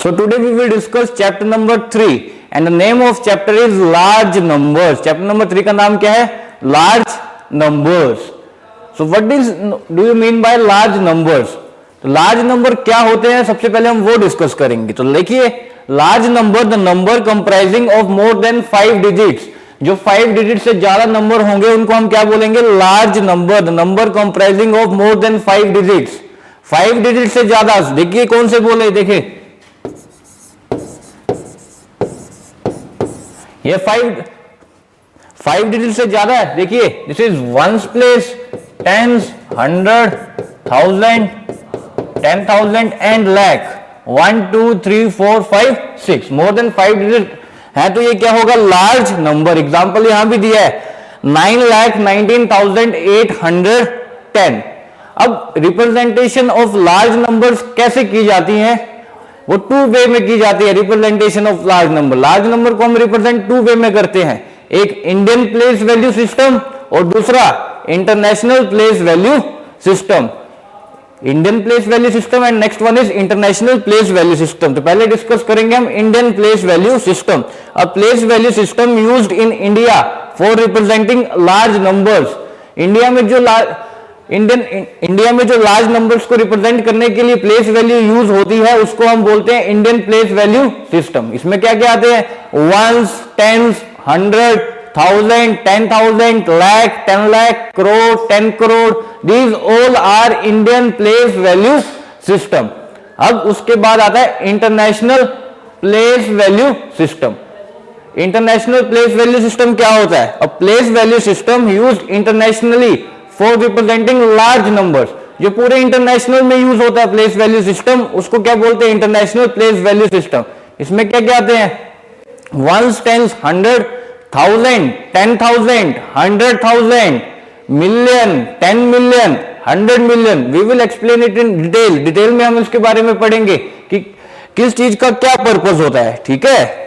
So today we will discuss chapter number 3 and the name of chapter is large numbers. Chapter number 3 का नाम क्या है? Large numbers. So what do you mean by large numbers? तो large number क्या होते हैं सबसे पहले हम वो डिस्कस करेंगे. तो देखिए large number the number comprising of more than 5 digits. जो 5 डिजिट से ज्यादा नंबर होंगे उनको हम क्या बोलेंगे? Large number. The number comprising of more than 5 digits. 5 digit से ज्यादा. देखिए कौन से बोले, देखिए ये 5 डिजिट से ज्यादा है. देखिए this is ones place, tens, 100, 1000, 10,000 and lakh. 1 2 3 4 5 6 more than 5 digit है तो ये क्या होगा? Large number. एग्जांपल यहां भी दिया है 9,19,810. अब रिप्रेजेंटेशन ऑफ लार्ज नंबर्स कैसे की जाती हैं? वो 2 वे में की जाती है. Representation of large number, large number को हम रिप्रेजेंट 2 वे में करते हैं. एक इंडियन प्लेस वैल्यू सिस्टम और दूसरा international place value system. Indian place value system and next one is international place value system. तो पहले डिस्कस करेंगे हम Indian place value system. A place value system used in India for representing large numbers. India में जो large numbers को represent करने के लिए प्लेस वैल्यू यूज होती है उसको हम बोलते हैं इंडियन प्लेस वैल्यू सिस्टम. इसमें क्या क्या आते हैं? Ones, tens, 100, 1000, 10,000, lakh, 10 lakh, crore, 10 crore. These all are Indian place value system. अब उसके बाद आता है international place value system. International place value system क्या होता है? A place value system used internationally for representing large numbers. जो पूरे इंटरनेशनल में यूज होता है प्लेस वैल्यू सिस्टम उसको क्या बोलते हैं? International place value system. इसमें क्या क्या आते हैं? Ones, tens, 100, 1000, 10,000, 100,000, million, 10 million, 100 million. We will explain it in detail. Detail में हम इसके बारे में पढ़ेंगे कि किस चीज का क्या पर्पस होता है. ठीक है.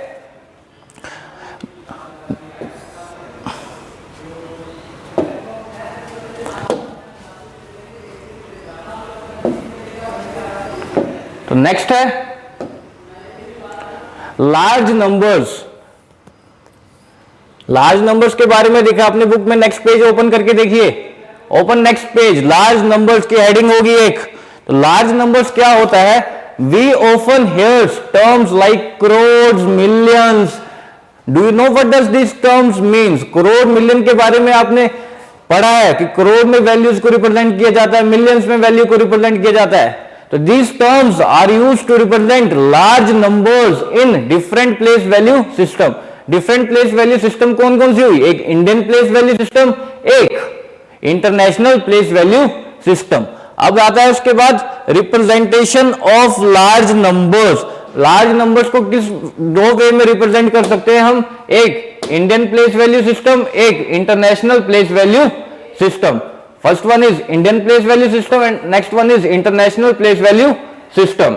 तो नेक्स्ट है लार्ज नंबर्स. लार्ज नंबर्स के बारे में देखा आपने बुक में. नेक्स्ट पेज ओपन करके देखिए. Open next page. Large numbers की हेडिंग होगी एक. तो लार्ज नंबर्स क्या होता है? We often hears terms like crore, millions. Do you know what does this terms means? Crore, million के बारे में आपने पढ़ा है कि करोड़ में वैल्यूज को रिप्रेजेंट किया जाता है, मिलियंस में वैल्यू को रिप्रेजेंट किया जाता है. तो these terms are used to represent large numbers in different place value system. different place value system कौन कौन सी हुई? एक इंडियन प्लेस वैल्यू सिस्टम, एक इंटरनेशनल प्लेस वैल्यू सिस्टम. अब आता है उसके बाद representation of large numbers. Large numbers को किस 2 वे में रिप्रेजेंट कर सकते हैं हम? एक इंडियन प्लेस वैल्यू सिस्टम, एक international place value system. First one is Indian place value system and next one is international place value system.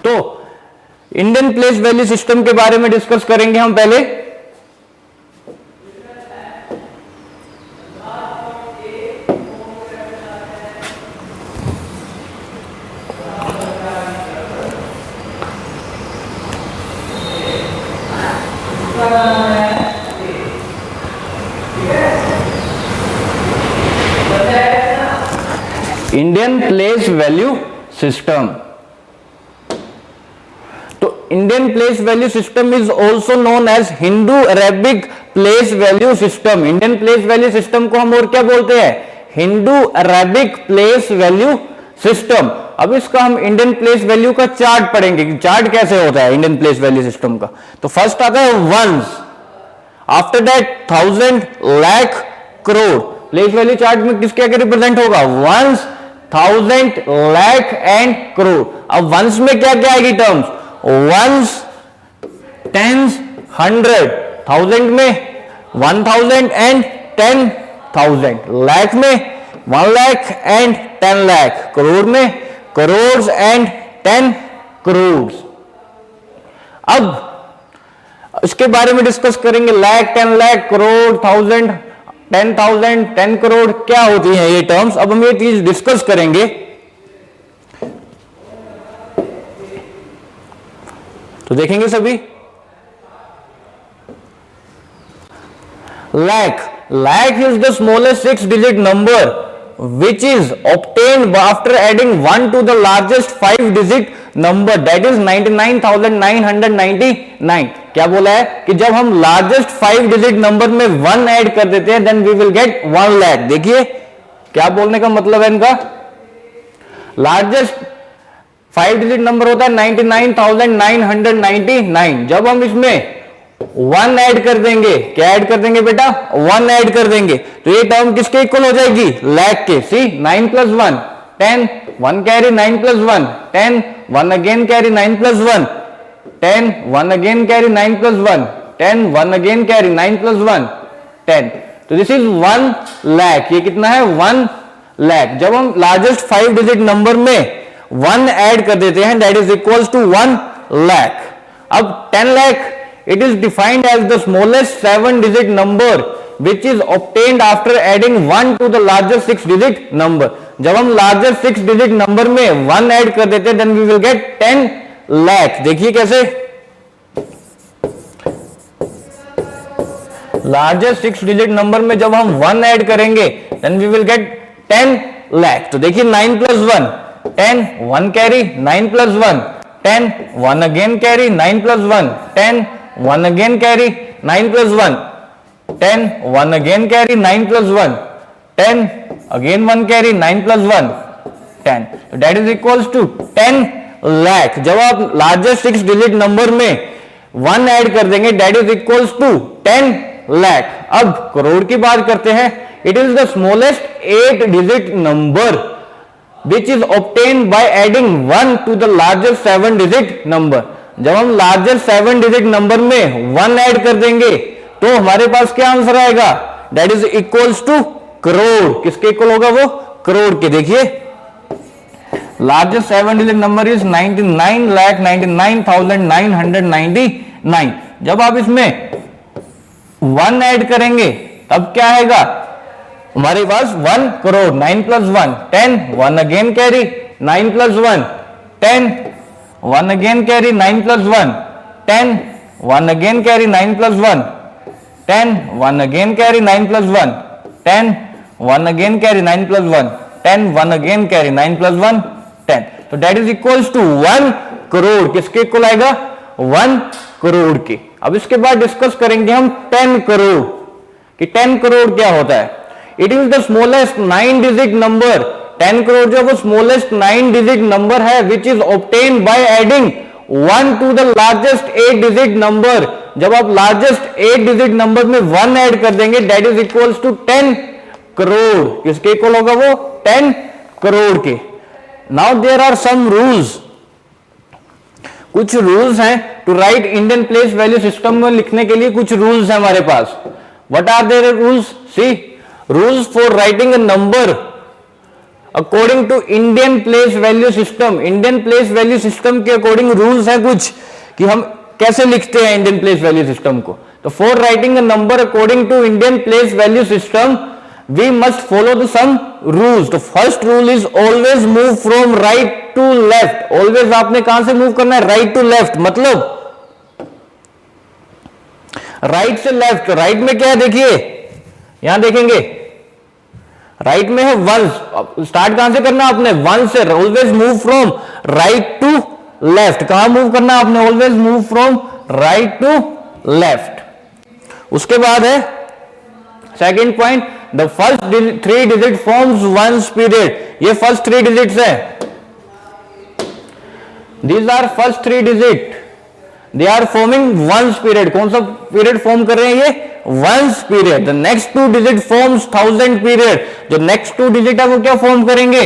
तो इंडियन प्लेस वैल्यू सिस्टम के बारे में डिस्कस करेंगे हम पहले. Indian place value system. तो Indian place value system is also known as Hindu Arabic place value system. Indian place value system को हम और क्या बोलते हैं? Hindu Arabic place value system. अब इसका हम इंडियन प्लेस वैल्यू का चार्ट पढ़ेंगे कि चार्ट कैसे होता है इंडियन प्लेस वैल्यू सिस्टम का. तो फर्स्ट आता है ones, after that 1000, lakh, crore. Place value chart में किसके आगे रिप्रेजेंट होगा? Ones, 1000, lakh and crore. अब वंस में क्या क्या आएगी टर्म्स? वंस, टेंस, 100, 1000 में 1000 एंड 10,000, लाख में 1 लाख एंड 10 लाख, करोड़ में करोड़ एंड 10 करोड़. अब इसके बारे में डिस्कस करेंगे. लाख, 10 लाख, करोड़, 1000, 10,000, 10 करोड़ क्या होती हैं ये टर्म्स. अब हम ये चीज डिस्कस करेंगे. तो देखेंगे सभी। lakh is the smallest 6-digit number which is obtained after adding 1 to the largest 5-digit number, that is 99,999। क्या बोला है कि जब हम लार्जेस्ट 5-digit नंबर में 1 ऐड कर देते हैं then we will get 1 lakh। देखिए क्या बोलने का मतलब है इनका, लार्जेस्ट 5-digit नंबर होता है 99,999। जब हम इसमें 1 ऐड कर देंगे, क्या ऐड कर देंगे बेटा, 1 ऐड कर देंगे, तो ये टर्म किसके इक्वल हो जाएगी, लाख के। सी 9 + 1 10, 1 carry 9 + 1 10, 1 again carry 9 + 1 10, 1 again carry 9 + 1 10, 1 again carry 9 + 1 10। तो दिस इज 1 lakh। ये कितना है, 1 lakh। जब हम लार्जेस्ट 5-digit नंबर में 1 ऐड कर देते हैं that is equals to 1 lakh। अब 10 lakh, it is defined as the smallest 7-digit number which is obtained after adding 1 to the largest 6-digit number। जब हम largest 6-digit number में 1 add कर देते हैं then we will get 10 lakh। देखिए कैसे, largest 6-digit number में जब हम 1 ऐड करेंगे then we will get 10 lakh। तो देखिए 9 + 1 10, 1 carry 9 + 1 10, 1 again carry 9 + 1 10, 1 again carry 9 + 1 10, 1 again carry 9 + 1 10, again 1 carry 9 + 1 10। That is equals to 10 lakh। जब आप लार्जेस्ट 6-digit नंबर में 1 ऐड कर देंगे that is equals to 10 lakh। अब करोड़ की बात करते हैं। It is the smallest 8-digit number which is obtained by adding 1 to the largest 7-digit number। जब हम लार्जेस्ट 7-digit नंबर में 1 ऐड कर देंगे तो हमारे पास क्या आंसर आएगा, that is equals to crore. किसके इक्वल होगा वो, करोड़ के। देखिए लार्जेस्ट 7-digit नंबर इज 99,99,999। जब आप इसमें 1 ऐड करेंगे तब क्या आएगा, हमारे पास 1 crore. 9 + 1 10, 1 again carry 9 + 1 10, 1 again carry 9 + 1 10, 1 again carry 9 + 1 10, 1 again carry 9 + 1 10, 1 again carry 9 + 1 10, 1 again carry 9 + 1 10। तो that is equals to 1 crore. किसके इक्वल आएगा, 1 करोड़ के। अब इसके बाद डिस्कस करेंगे हम 10 करोड़ कि 10 करोड़ क्या होता है। It is the smallest 9-digit number. 10 crore जो वो स्मॉलेस्ट 9-digit नंबर है which is obtained by adding 1 to the largest 8-digit number. जब आप लार्जेस्ट 8-digit नंबर में 1 ऐड कर देंगे that is equals to 10 crore. किसके इक्वल होगा वो, 10 करोड़ के। Now there are some rules. कुछ रूल्स हैं to write Indian place value system में लिखने के लिए कुछ रूल्स हैं हमारे पास। What are their rules, see rules for writing a number according to Indian place value system। Indian place value system के अकॉर्डिंग रूल्स हैं कुछ कि हम कैसे लिखते हैं इंडियन प्लेस वैल्यू सिस्टम को। तो for writing a number according to Indian place value system we must follow the some rules. तो first rule is always move from right to left. Always आपने कहां से मूव करना है, right to left. मतलब right से left. Right में क्या है, देखिए यहां देखेंगे राइट में है 1। स्टार्ट कहां से करना आपने, 1 से। Always move from right to left. कहां मूव करना आपने, always move from right to left. उसके बाद है second point, the first 3 digit forms 1's period. ये फर्स्ट 3 digits है। These are first 3 digit, they are forming 1's period. कौन सा पीरियड फॉर्म कर रहे हैं ये, 1's period. The next 2 digit forms 1000 period. जो नेक्स्ट 2 digit है वो क्या फॉर्म करेंगे,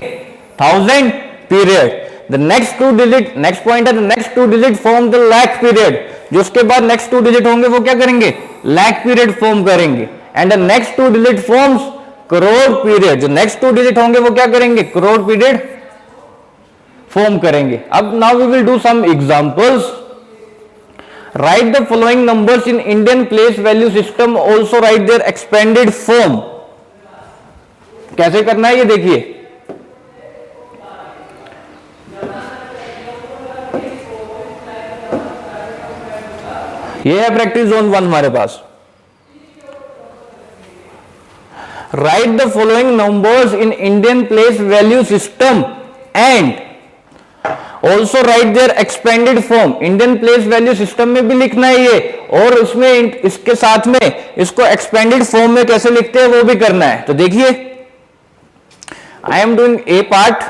1000 period. The next 2 digit, next point है, the next 2 digit form the lakh period. जो उसके बाद नेक्स्ट 2 digit होंगे वो क्या करेंगे, लाख पीरियड फॉर्म करेंगे। And the next 2 digit forms crore period. जो नेक्स्ट 2 digit होंगे वो क्या करेंगे, करोड़ पीरियड फॉर्म करेंगे। अब now we will do some examples. Write the following numbers in Indian place value system. Also write their expanded form. कैसे करना है ये देखिए। ये है प्रैक्टिस जोन 1 हमारे पास। Write the following numbers in Indian place value system and also write there expanded form. इंडियन प्लेस वैल्यू सिस्टम में भी लिखना है ये, और उसमें इसके साथ में इसको एक्सपेंडेड फॉर्म में कैसे लिखते हैं वो भी करना है। तो देखिए, I am doing a part.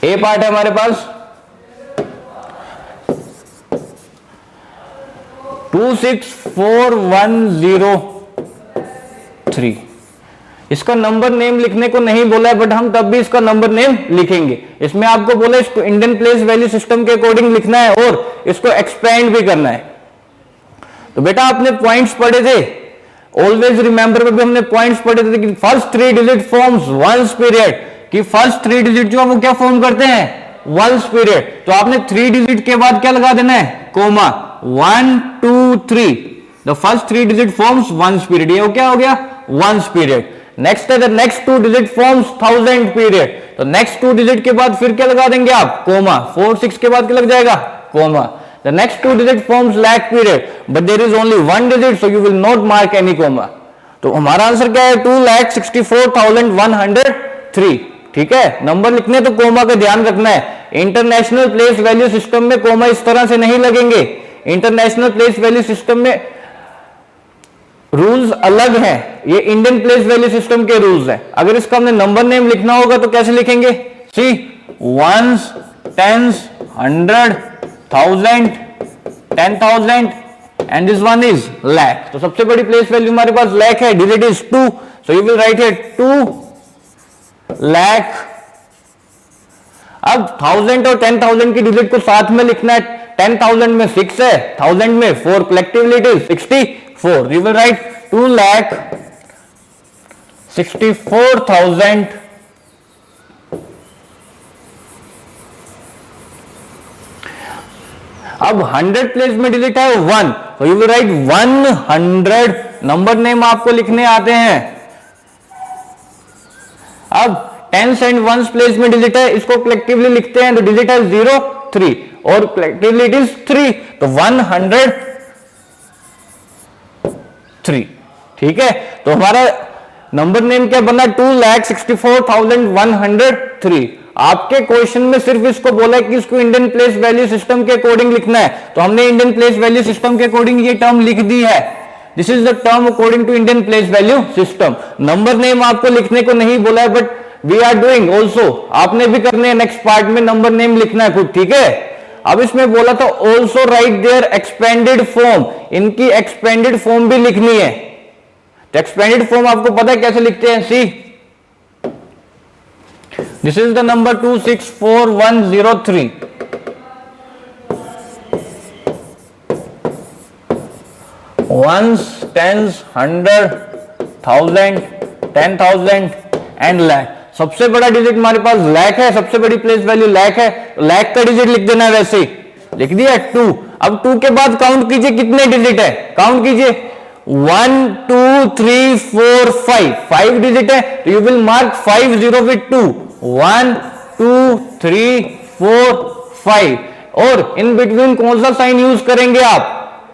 A part है हमारे पास 264103। इसका नंबर नेम लिखने को नहीं बोला है, बट हम तब भी इसका नंबर नेम लिखेंगे। इसमें आपको बोला इसको इंडियन प्लेस वैल्यू सिस्टम के अकॉर्डिंग लिखना है और इसको एक्सपेंड भी करना है। तो बेटा आपने पॉइंट्स पढ़े थे, ऑलवेज रिमेंबर में भी हमने पॉइंट्स पढ़े थे कि first 3 digit forms ones period, कि फर्स्ट 3 डिजिट जो है वो क्या फॉर्म करते हैं, वंस पीरियड। तो आपने 3 डिजिट के बाद क्या लगा देना है, comma. 1 2 3, the first 3 digit forms ones period, ये क्या हो गया, वंस पीरियड। नेक्स्ट है the next 2 digit forms 1000 period, तो नेक्स्ट 2 डिजिट के बाद फिर क्या लगा देंगे आप, कोमा। 4 6 के बाद क्या लग जाएगा, comma. The next 2 digit forms lakh period, but there is only 1 digit, so you will not mark any comma. तो हमारा आंसर क्या है, 2,64,103। ठीक है, नंबर लिखने तो कोमा का ध्यान रखना है। इंटरनेशनल प्लेस वैल्यू सिस्टम में कोमा इस तरह से नहीं लगेंगे। इंटरनेशनल प्लेस वैल्यू सिस्टम में रूल्स अलग हैं, ये इंडियन प्लेस वैल्यू सिस्टम के रूल्स हैं। अगर इसका हमने नंबर नेम लिखना होगा तो कैसे लिखेंगे, see ones, tens, 100, 1000, 10,000 and this one is lakh। तो सबसे बड़ी प्लेस वैल्यू हमारे पास lakh है, digit is 2, so you will write here 2 lakh। अब 1000 और 10,000 की डिजिट को साथ में लिखना है। 10,000 में 6 है, 1000 में 4, collectively it is 64। You will right 2,64,000 अब 100 प्लेस में डिजिट है 1, तो you will right 100। Number name आपको लिखने आते हैं। अब टेंस एंड वंस प्लेस में डिजिट है, इसको कलेक्टिवली लिखते हैं, तो डिजिट है 0 3 और कलेक्टिवली इट इज 3, तो 103। ठीक है, तो हमारा नंबर नेम क्या बना, 2,64,103। आपके क्वेश्चन में सिर्फ इसको बोला है कि इसको इंडियन प्लेस वैल्यू सिस्टम के अकॉर्डिंग लिखना है, तो हमने इंडियन प्लेस वैल्यू सिस्टम के अकॉर्डिंग ये टर्म लिख दी है। This is the term according to Indian place value system. Number name आपको लिखने को नहीं बोला है, but we are doing also, आपने भी करने हैं नेक्स्ट पार्ट में नंबर नेम लिखना है खुद। ठीक है, अब इसमें बोला था also write there expanded form, इनकी एक्सपेंडेड फॉर्म भी लिखनी है। तो एक्सपेंडेड फॉर्म आपको पता है कैसे लिखते हैं, see this is the number 2,64,103। Ones, tens, 100, 1000, 10,000 and lakh। सबसे बड़ा डिजिट हमारे पास lakh है, सबसे बड़ी प्लेस वैल्यू lakh है, lakh का डिजिट लिख देना है, वैसे ही लिख दिया 2। अब 2 के बाद काउंट कीजिए कितने डिजिट है, काउंट कीजिए 1 2 3 4 5, 5 डिजिट है, तो यू विल मार्क 50 विद 2, 1 2 3 4 5। और इन बिटवीन कौन सा साइन यूज करेंगे आप,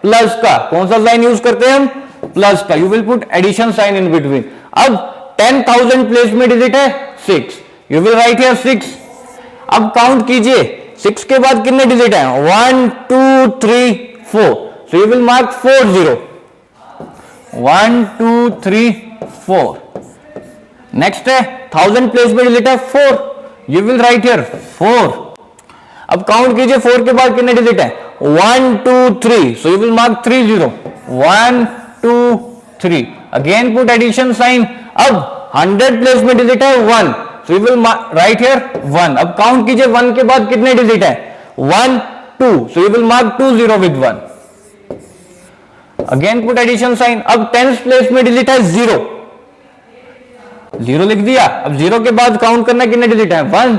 प्लस का। कौन सा साइन यूज करते हैं हम, प्लस का। You will put addition sign in between. अब 10,000 प्लेस में डिजिट है 6, यू विल राइट हियर 6। अब काउंट कीजिए 6 के बाद कितने डिजिट है, 1 2 3 4, so you will mark 40, 1 2 3 4। Next है 1000 प्लेस में डिजिट है 4, यू विल राइट हियर 4। अब काउंट कीजिए 4 के बाद कितने डिजिट है, 1 2 3, so you will mark 30, 1 2 3। Again put addition sign. अब 100 प्लेस में डिजिट है 1, so you will write here 1। अब काउंट कीजिए 1 के बाद कितने डिजिट है, 1 2, so you will mark 20 with 1। Again put addition sign. अब 10th प्लेस में डिजिट है 0, 0 लिख दिया। अब 0 के बाद काउंट करना कितने डिजिट है, 1,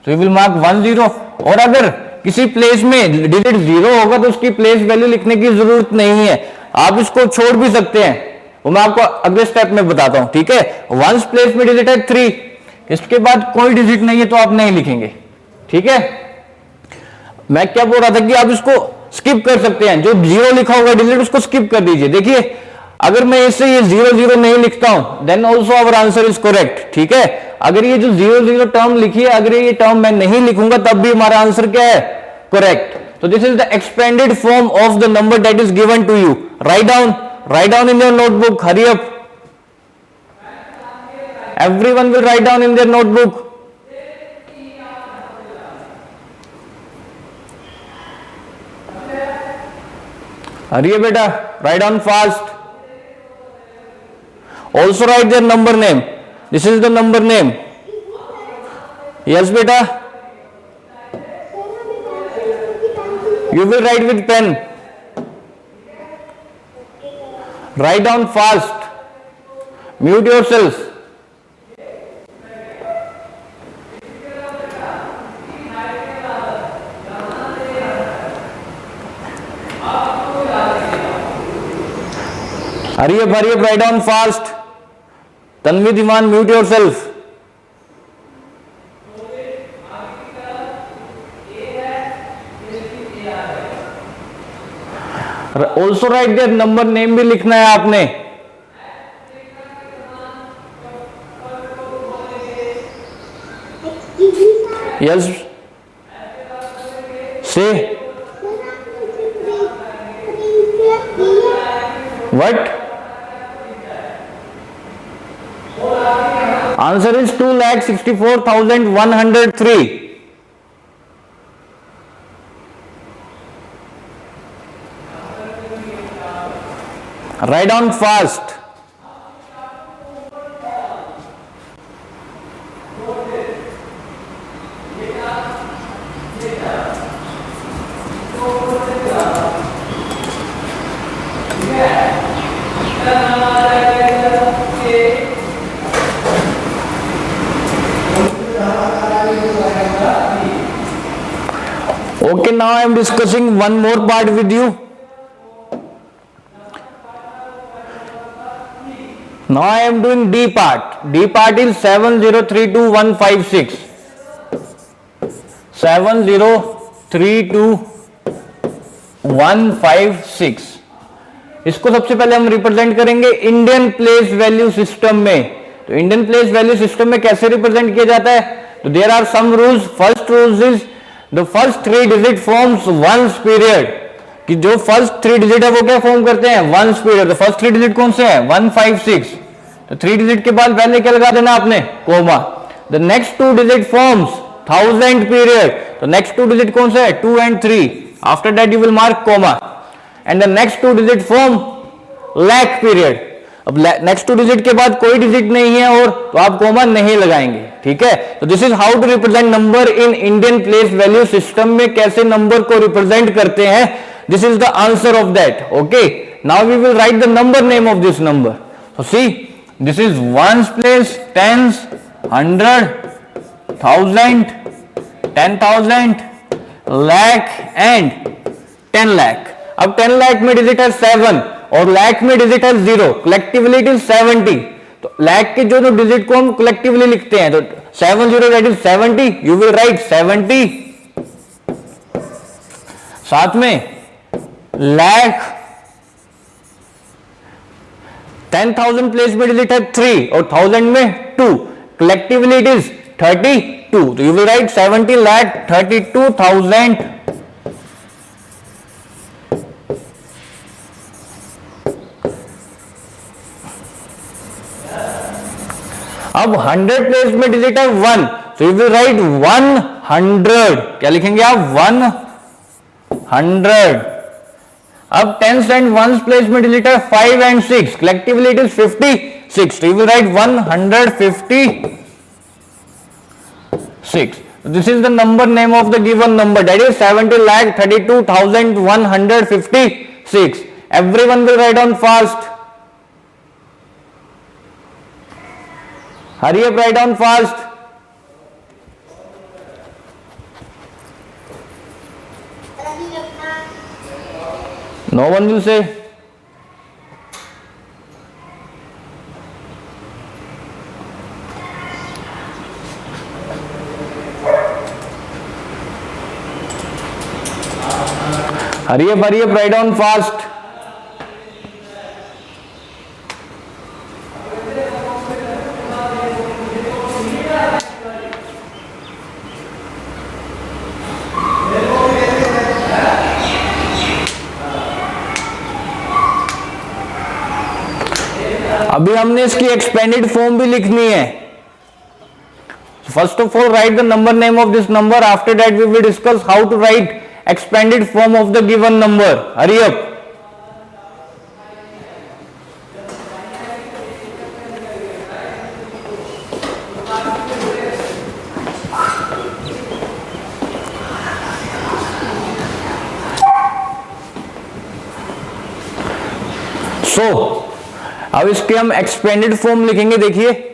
सो यू विल मार्क 10। और अगर किसी प्लेस में डिजिट 0 होगा तो उसकी प्लेस वैल्यू लिखने की जरूरत नहीं है, आप इसको छोड़ भी सकते हैं। वो मैं आपको अगले स्टेप में बताता हूं, ठीक है। वंस प्लेस में डिजिट है 3, इसके बाद कोई डिजिट नहीं है तो आप नहीं लिखेंगे, ठीक है। मैं क्या बोल रहा था कि आप इसको स्किप कर सकते हैं, जो 0 लिखा होगा डिजिट उसको स्किप कर दीजिए। देखिए अगर मैं इससे ये 0 0 नहीं लिखता हूं then also our answer is correct, ठीक है। अगर ये जो 0 0 टर्म लिखी है, अगर ये टर्म मैं नहीं लिखूंगा तब भी हमारा आंसर क्या है, correct. So this is the expanded form of the number that is given to you. Write down in your notebook. Hurry up. Everyone will write down in their notebook. Hurry up, beta. Write down fast. Also write their number name. This is the number name. Yes, beta. You will write with pen. Write down fast. Mute yourself. Hurry up, write down fast. Tanvi Diman, mute yourself. Also write there number name भी लिखना है आपने। Yes say what answer is 2,64,103। Write down fast. Okay, now I am discussing one more part with you. Now I am doing D part. D part is 7032156. 7032156. इसको सबसे पहले हम represent करेंगे Indian place value system में। तो Indian place value system में कैसे represent किया जाता है? तो there are some rules. First rules is the first 3 digit forms ones period, कि जो फर्स्ट 3 डिजिट है वो क्या फॉर्म करते हैं? Ones period. तो फर्स्ट 3 डिजिट कौन से हैं? 156। तो 3 डिजिट के बाद पहले क्या लगा देना आपने? Comma. The next 2 digit forms 1000 period. तो नेक्स्ट 2 डिजिट कौन से है? 2 and 3। After that you will mark comma. And the next 2 digit form lakh period. अब नेक्स्ट 2 डिजिट के बाद कोई डिजिट नहीं है और तो आप कोमा नहीं लगाएंगे, ठीक है। तो this is how to represent number in Indian place value system में कैसे नंबर को रिप्रेजेंट करते हैं। This is the answer of that. Okay, now we will write the number name of this number. So see, this is ones place, tens, 100, 1000, 10,000, lakh and 10 lakh. अब 10 लाख में digit है 7 और लाख में डिजिट है 0। Collectively it is 70। तो लाख के जो डिजिट को हम कलेक्टिवली लिखते हैं तो 7 0 that is 70। You will right 70। साथ में लाख, 10,000 प्लेस में डिजिट है 3 और 1000 में 2। Collectively it is 32। तो यू विल राइट 70 लाख 32,000। अब 100 प्लेस में डिजिट है 1। तो यू विल राइट 100। क्या लिखेंगे आप? 100। अब 10s and 1s प्लेस में डिजिट है 5 and 6। Collectively it is 56। तो you will write 156। This is the number name of the given number, that is 70,32,156। Everyone will write down fast. Hurry up, write down fast. No one will say. Hurry up write down fast. अभी हमने इसकी expanded form भी लिखनी है। First of all write the number name of this number, after that we will discuss how to write expanded form of the given number. Hurry up. So, अब इसके हम expanded form लिखेंगे। देखिए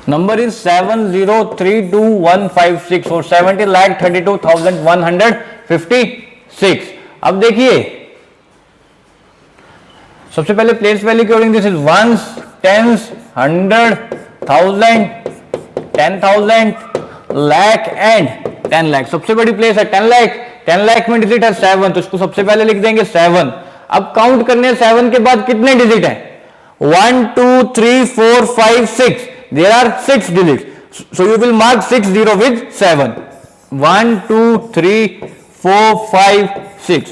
number is 7032156 और 70,32,156। अब देखिए सबसे पहले प्लेस वैल्यू के according this is ones, tens, 100, 1000, 10,000, lakh and 10 lakh. सबसे बड़ी प्लेस है 10 लाख। 10 लाख में डिजिट है 7, तो इसको सबसे पहले लिख देंगे 7। अब काउंट करने 7 के बाद कितने डिजिट है? 1 2 3 4 5 6। There are 6 digits, so you will mark 6 0 with 7. 1 2 3 4 5 6.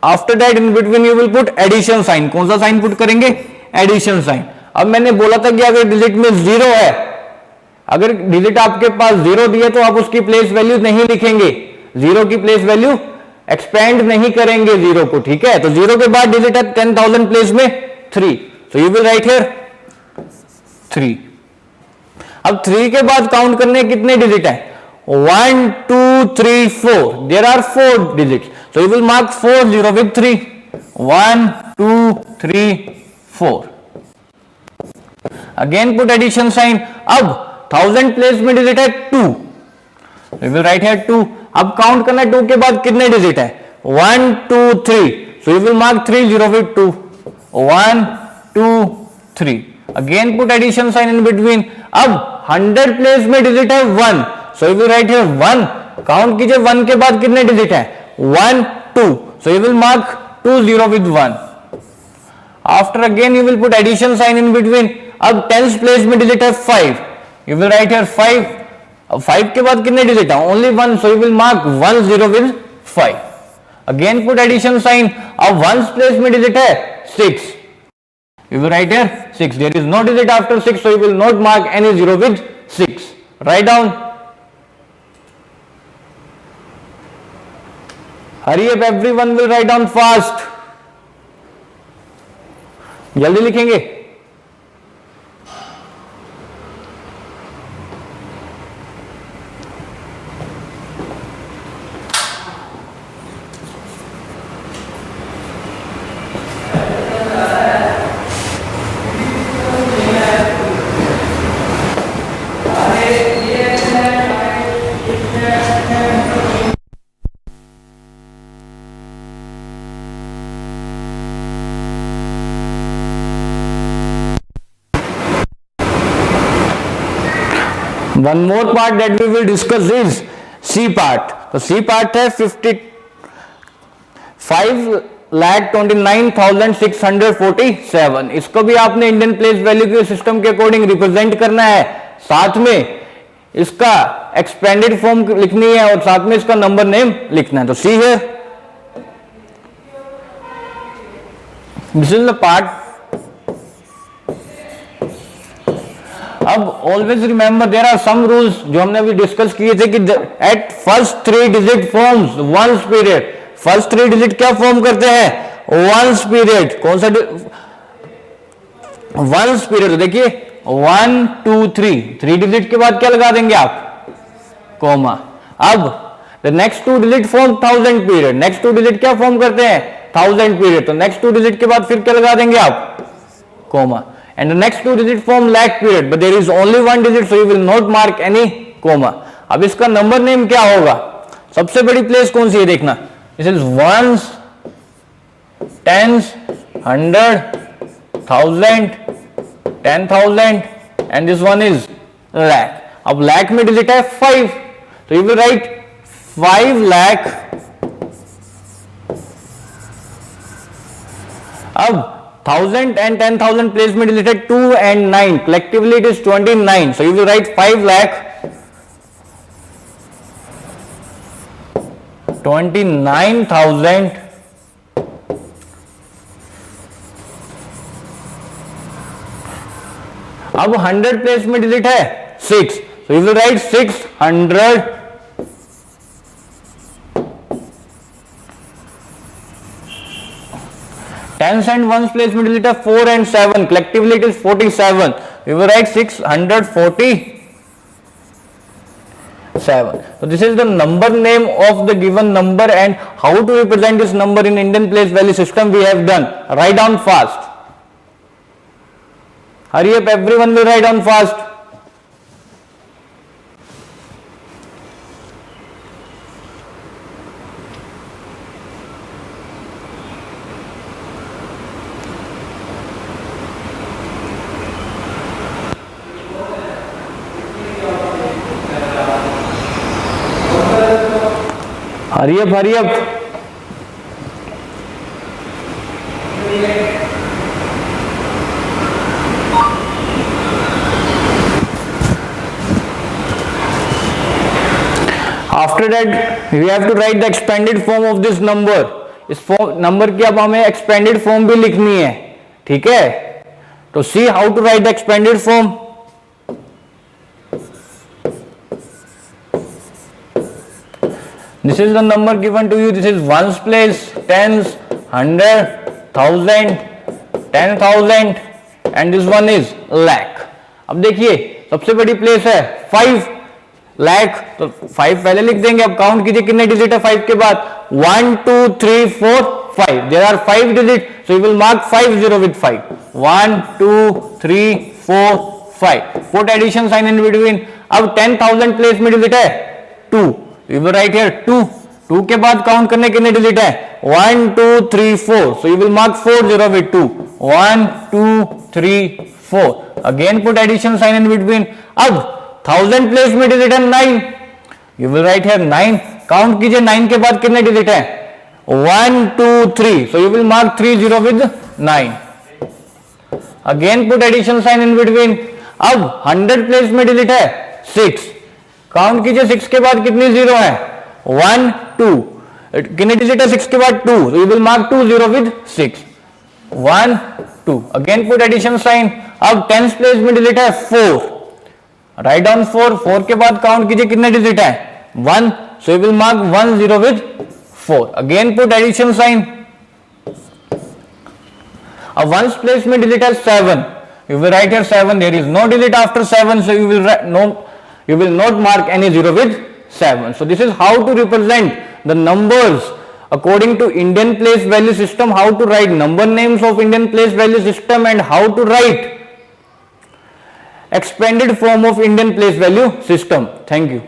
After that in between you will put addition sign. कौन सा साइन पुट करेंगे? Addition sign. अब मैंने बोला था कि अगर डिजिट में 0 है, अगर डिजिट आपके पास 0 दिए तो आप उसकी प्लेस वैल्यू नहीं लिखेंगे। 0 की प्लेस वैल्यू एक्सपेंड नहीं करेंगे 0 को, ठीक है? तो 0 के बाद डिजिट है 10,000 प्लेस में 3, so you will write here 3। अब 3 के बाद काउंट करने कितने डिजिट है? 1 2 3 4। There are 4 digit, so you will mark 4 0 with 3। 1 2 3 4। Again put addition sign. अब 1000 प्लेस में डिजिट है 2, यू विल राइट हियर 2। अब काउंट करना 2 के बाद कितने डिजिट है? 1 2 3, so you will mark 3 0 with 2। 1 2 3। Again put addition sign in between. अब 100 प्लेस में डिजिट है 1, so you will write here 1। Count कीजिए 1 के बाद कितने डिजिट है? 1 2, so you will mark 2 0 with 1। After again you will put addition sign in between। अब 10th place में डिजिट है 5, you will write here 5। अब 5 के बाद कितने डिजिट है? Only 1, so you will mark 1 0 with 5। Again put addition sign। अब 1st place में डिजिट है 6, you will write here 6। There is no digit after 6, so you will not mark any 0 with 6। Write down। Hurry up, everyone will write down fast। जल्दी लिखेंगे। One more part that we will discuss is C part। तो C part है 55,29,647। इसको भी आपने Indian place value के system के according represent करना है, साथ में इसका एक्सपेंडेड फॉर्म लिखनी है और साथ में इसका नंबर नेम लिखना है। तो सी है, दिस इज द पार्ट। अब always remember there are some rules जो हमने अभी डिस्कस किए थे कि at first 3 digit forms ones period. First 3 digit क्या फॉर्म करते हैं? Ones period. कौन सा वंस पीरियड? देखिए 1 2 3 डिजिट के बाद क्या लगा देंगे आप? कॉमा। अब the next 2 digit form 1000 period. Next 2 digit क्या फॉर्म करते हैं? 1000 पीरियड। तो नेक्स्ट 2 डिजिट के बाद फिर क्या लगा देंगे आप? Comma. And the next 2 digit form lakh period, but there is only 1 digit, so you will not mark any comma। अब इसका नंबर नेम क्या होगा? सबसे बड़ी प्लेस कौन सी है देखना। This is ones, tens, 100, 1000, 10,000 and this one is lakh. अब लाख में डिजिट है 5, So you will write 5 lakh. अब 1000 and 10,000 place में deleted 2 and 9, collectively it is 29. So you will write 5 lakh 29,000 अब 100 प्लेस में डिजिट है 6, so you will write 600 10s and 1s place में digit है 4 and 7, collectively it is 47, you will write 647. So this is the number name of the given number, and how to represent this number in Indian place value system we have done. Write down fast. Hurry up, everyone will write down fast. Hurry up, hurry up. After that we have to write the expanded form of this number. इस number की अब हमें expanded form भी लिखनी है, ठीक है? तो see how to write the expanded form. This is the number given to you. This is ones place, tens, 100, 1000, 10,000 and this one is lakh. अब देखिए सबसे बड़ी प्लेस है 5 लाख, तो 5 पहले लिख देंगे. अब काउंट कीजिए कितने डिजिट है 5 के बाद. 1 2 3 4 5. There are 5 digit, so you will mark 50 with 5. 1 2 3 4 5. Put addition sign in between. अब 10,000 प्लेस में डिजिट है 2, यू विल राइट हियर 2. 2 के बाद काउंट करने कितने डिजिट है 1 2 3 4, so you will mark 40 with 2. 1 2 3 4. Again put addition sign in between. अब 1000 place में डिजिट है 9, you will write here 9. Count कीजिए 9 के बाद कितने डिजिट है 1 2 3, so you will mark 30 with 9. Again put addition sign in between. अब 100 प्लेस में डिजिट है 6. काउंट कीजिए 6 के बाद कितनी जीरो है 1 2. कितने डिजिट है 6 के बाद 2, so you will mark 20 with 6. 1 2. Again put addition sign. अब 10 प्लेस में डिजिट है 4. Write down 4. 4 के बाद काउंट कीजिए कितने डिजिट है 1, so you will mark 10 with 4. Again put addition sign. अब 1s प्लेस में डिजिट है 7, you will write here 7. There is no digit after 7, so you will not mark any 0 with 7. So this is how to represent the numbers according to Indian place value system, how to write number names of Indian place value system and how to write expanded form of Indian place value system. Thank you.